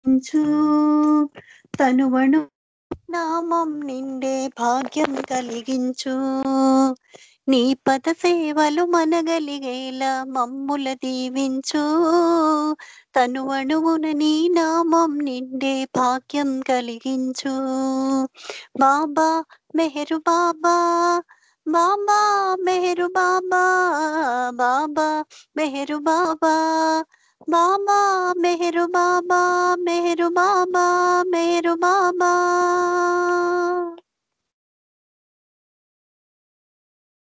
ించు తనువను నామం నిండే భాగ్యం కలిగించు. నీ పద సేవలు మనగలిగేలా మమ్ముల దీవించు. తనువణువున నీ నామం నిండే భాగ్యం కలిగించు. బాబా మెహరు బాబా, బాబా మెహరు బాబా, బాబా మెహరు బాబా, బాబా మెహరు బాబా, మెహరు బాబా, మెహరు బాబా.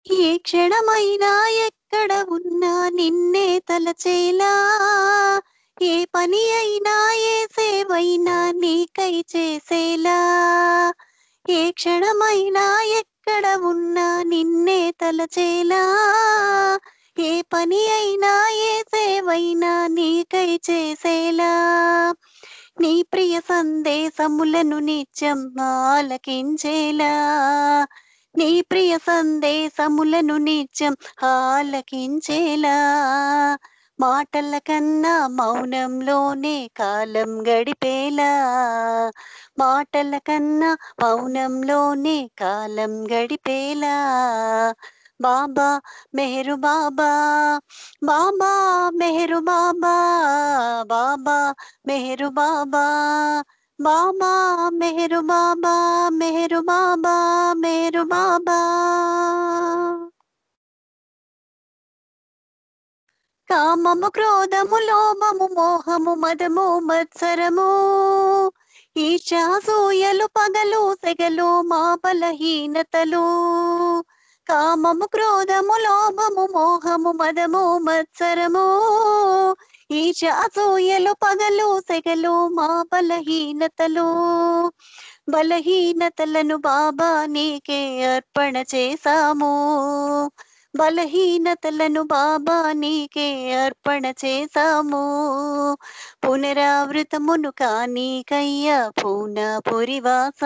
ఏ క్షణమైనా ఎక్కడ ఉన్నా నిన్నే తలచేలా, ఏ పని అయినా ఏ సేవైనా నీకై చేసేలా. ఏ క్షణమైనా ఎక్కడ ఉన్నా నిన్నే తలచేలా, ఏ పని అయినా ఏ సేవైనా నీకై చేసేలా. నీ ప్రియ సందేశములను నిత్యం ఆలకించేలా, నీ ప్రియ సందేశములను నిత్యం ఆలకించేలా. మాటల కన్నా మౌనంలోనే కాలం గడిపేలా, మాటల కన్నా మౌనంలోనే కాలం గడిపేలా. బాబా మెహరు బాబా, బాబా మెహరు బాబా, బాబా మెహరు బాబా, బాబా మెహరు బాబా, మెహరు బాబా, మెహరు బాబా. కామము క్రోధము లోభము మోహము మదము మత్సరము, ఈర్ష్యాసూయలు పగలు సెగలు మా బలహీనతలు. కామము క్రోధము లోభము మోహము మదము మత్సరము, ఈర్ష్యాసూయలు పగలు సెగలు మా బలహీనతలు. బలహీనతలను బాబా నీకే అర్పణ చేశాము, బలహీనతలను బాబా నీకే అర్పణ చేశాము. పునరావృతమును కానీకయ్యా పూన పురివాస,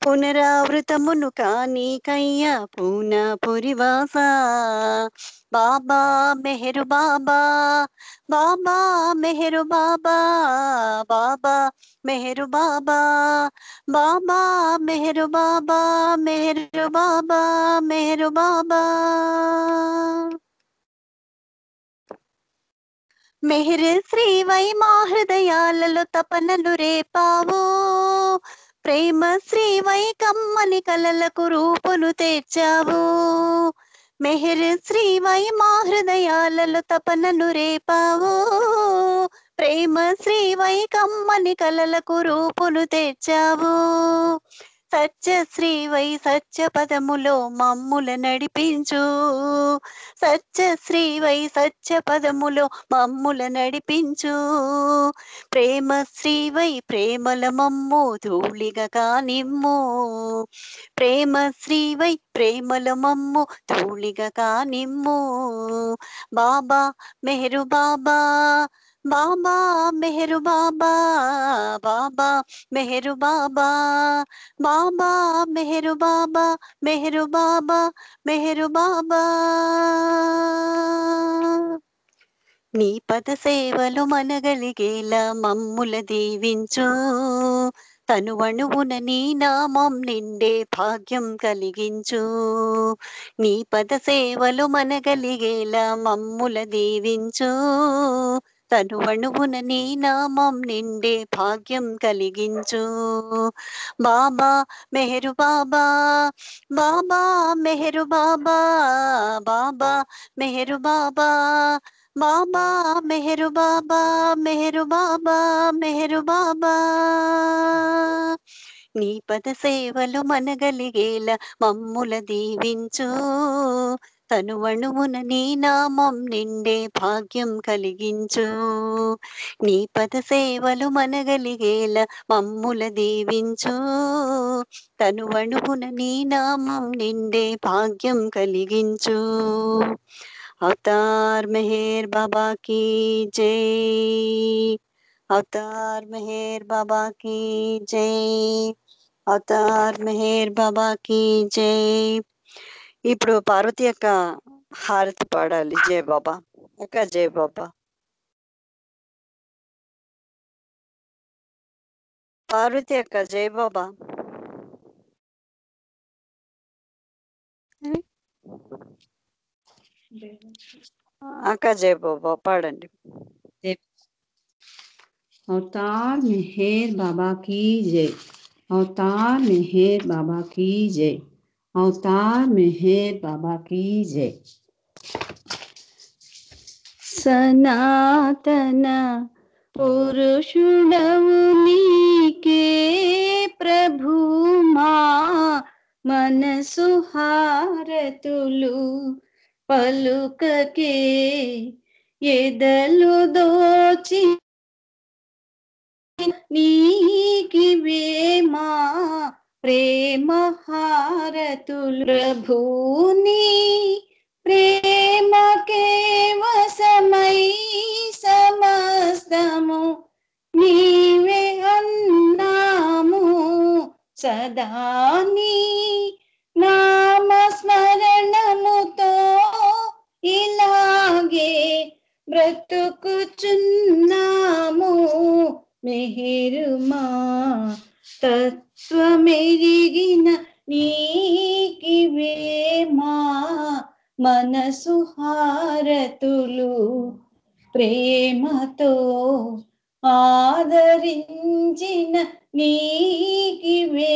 పునరావృతమును కానీకయ్యా పూన పురివాస. బాబా మెహరు బాబా, బాబా మెహరు బాబా, బాబా మెహరు బాబా, బాబా మెహరు బాబా, మెహరు బాబా, మెహరు బాబా. మెహర్ శ్రీవై మా హృదయాలలో తపనలు రేపావు, ప్రేమ శ్రీవై కమ్మని కలలకు రూపును తెచ్చావు. మెహర్ శ్రీవై మా హృదయాలలో తపనలు రేపావు, ప్రేమ శ్రీవై కమ్మని కలలకు రూపును తెచ్చావు. సత్య శ్రీవై సత్య పదములో మమ్ముల నడిపించు, సత్య శ్రీవై సత్య పదములో మమ్ముల నడిపించు. ప్రేమ శ్రీవై ప్రేమల మమ్ము ధూళిగా కానిమ్ము, ప్రేమ శ్రీవై ప్రేమల మమ్ము ధూళిగా కానిమ్ము. బాబా మెహరు బాబా, బాబా మెహరు బాబా, బాబా మెహరు బాబా, బాబా మెహరు బాబా, మెహరు బాబా, మెహరు బాబా. నీ పద సేవలు మనగలిగేలా మమ్ముల దీవించు. తనువణువున నీ నామం నిండే భాగ్యం కలిగించు. నీ పద సేవలు మనగలిగేలా మమ్ముల దీవించు. తనువణువున నీ నామం నిండే భాగ్యం కలిగించు. బాబా మెహరు బాబా, బాబా మెహరు బాబా, బాబా మెహరు బాబా, బాబా మెహరు బాబా, మెహరు బాబా, మెహరు బాబా. నీ పద సేవలు మనగలిగేలా మమ్ముల దీవించు. తనువణువున నీ నామం నిండే భాగ్యం కలిగించు. నీ పద సేవలు మనగలిగేలా మమ్ముల దీవించు. తనువణువున నీ నామం నిండే భాగ్యం కలిగించు. अवतार मेहर बाबा की जय, अवतार मेहर बाबा की जय, अवतार मेहर बाबा की जय. ఇప్పుడు పార్వతి యొక్క హారతి పాడాలి. జై బాబా అక్క, జై బాబా. పార్వతి అక్క జై బాబా. అక్క జై బాబా పాడండి. अवतार मेहर बाबा की जय, अवतार मेहर बाबा की जय, अवतार मेहर बाबा की जय। సనాతన పురుషుడవు నీకే ప్రభుమా, మనసు హారతులు పలుకకే, ఎదలు దోచి నీకివేమా ప్రేమ హారతులు. ప్రభుని ప్రేమకే వశమై సమస్తము నీవే అన్నాము, సదా నీ నామస్మరణముతో ఇలాగే బ్రతుకుచున్నాము. మెహరుమా తత్వమెరిగిన నీకివేమా మనసు హారతులు, ప్రేమతో ఆదరించిన నీకివేమా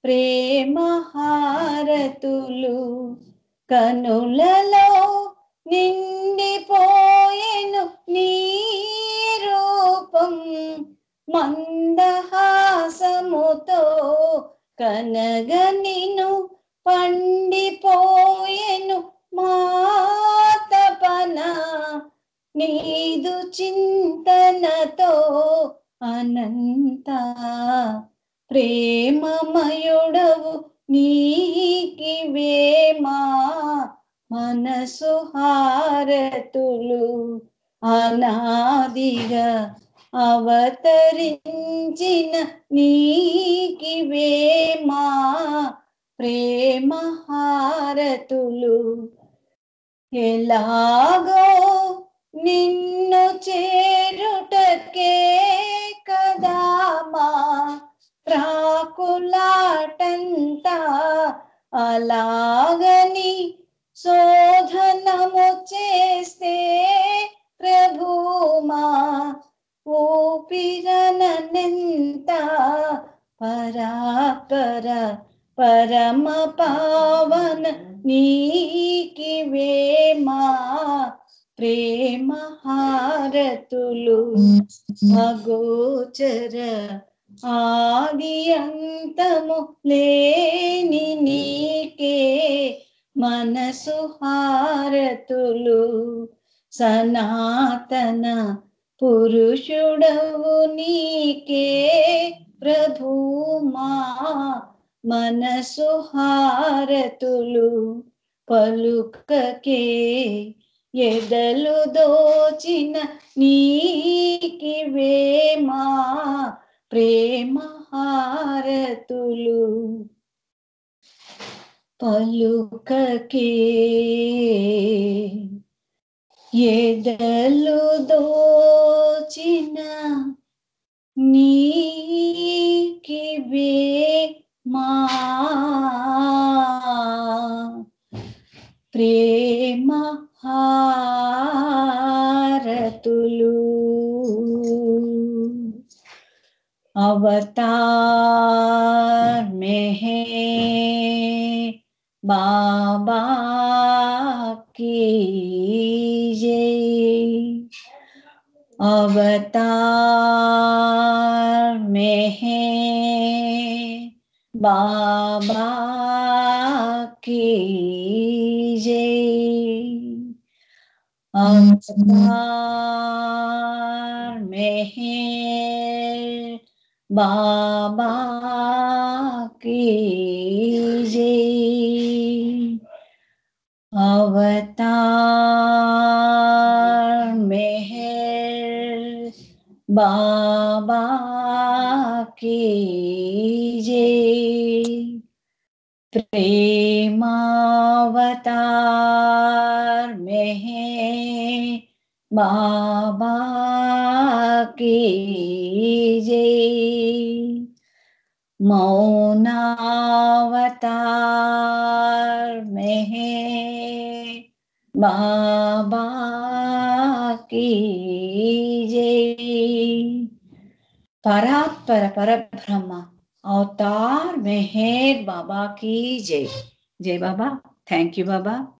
ప్రేమ హారతులు. కనులలో నిండిపోయెను నీ రూపం, మందహాసముతో కనగ నిను పండిపోయెను మాతపన, నీదు చింతనతో అనంత ప్రేమమయుడవు నీకివేమా మనసు హారతులు. అనాదిగా అవతరించిన నీకివేమా ప్రేమ హారతులు. ఎలాగో నిన్ను చేరుటకే కదా మా ప్రాకులాటంతా, అలాగని శోధనము చేస్తే ప్రభుమా ఊపిరనెంత పరాపర పరమ పావన నీకివేమా ప్రేమ హారతులు. అగోచర ఆది అంతము లేని నీకే మనసు హారతులు. సనాతన పురుషుడవు నీకే ప్రభుమా మనసు హారతులు పలుకకే, ఎదలు దోచిన నీకివేమా ప్రేమ హారతులు. పలుకకే, ఎదలు దోచిన నీకివేమా ప్రేమ హారతులు. अवतार में है बाबा की जय, अवतार में है बाबा की जय, अवतार में है बाबा की जय, अवतार मेहर बाबा की जय, प्रेमावतार मेहर बाबा की जय। मौनावतार मेहर बाबा की जय। परात्पर परब्रह्म अवतार मेहर बाबा की जय। जय बाबा। Thank you Baba.